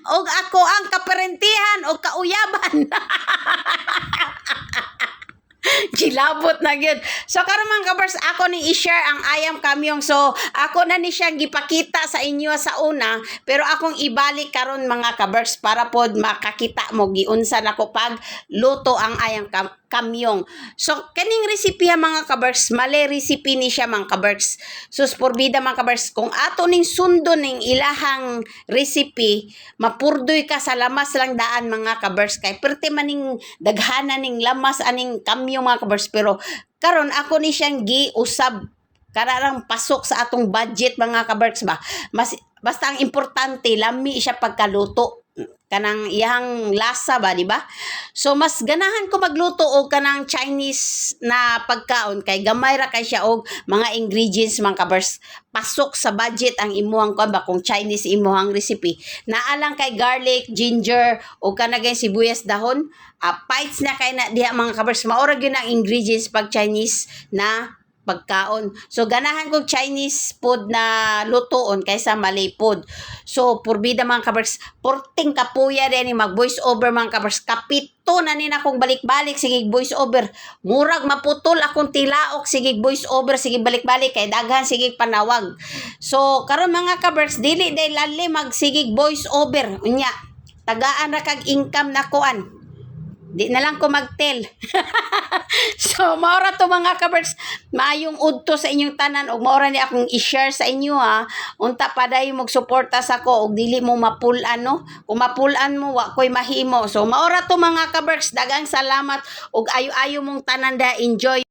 og ako ang kaparentihan o kauyaban. Gilabot na gyud. So karon mga kabars, ako ni i-share ang ayam kamyong. So ako na ni siyang gipakita sa inyo sa una, pero akong ibalik karon mga kabars para pod makakita mo giunsa nako pag luto ang ayam kamyong. So kaning recipe mga kabars, mali recipe ni siya mga kabars. So porbida mga kabars, kung ato ning sundo ning ilahang recipe, mapurdoy ka sa lamas lang daan mga kabars, kay perti maning daghana ning lamas aning kamyong mga kabars. Pero karon ako ni siyang giusab kararang pasok sa atong budget mga kabars ba. Basta ang importante lami siya pagkaluto, kanang iyang lasa ba, di ba? So mas ganahan ko magluto og kanang Chinese na pagkaon kay gamay ra kay siya og mga ingredients mga kabars. Pasok sa budget ang imuhang kuan ba kung Chinese imuhang recipe. Naalang kay garlic, ginger o kanagay sibuyas dahon. Pites na kay na diha mga kabars. Maura gyud ang ingredients pag Chinese na pagkaon. So ganahan kog Chinese food na lutoon kaysa Malay food. So purbida mga kabars, porting kapuya din ni mag voice over mga kabars. Kapito na ni akong balik-balik sige voice over. Murag maputol akong tilaok sige voice over sige balik-balik kay daghan sige panawag. So karon mga kabars, dili day lali mag sige voice over. Unya tagaan ra kag income na kuan. Di na lang ko magtel. So, maura to mga kabars. Maayong udto sa inyong tanan. O maura ni akong i-share sa inyo ha. Unta pa dahi magsuporta sa ko. O dili mo mapulan no. Kung mapulan mo, wakoy mahimo. So, maura to mga kabars. Dagang salamat. O ayo-ayo mong tanan da. Enjoy.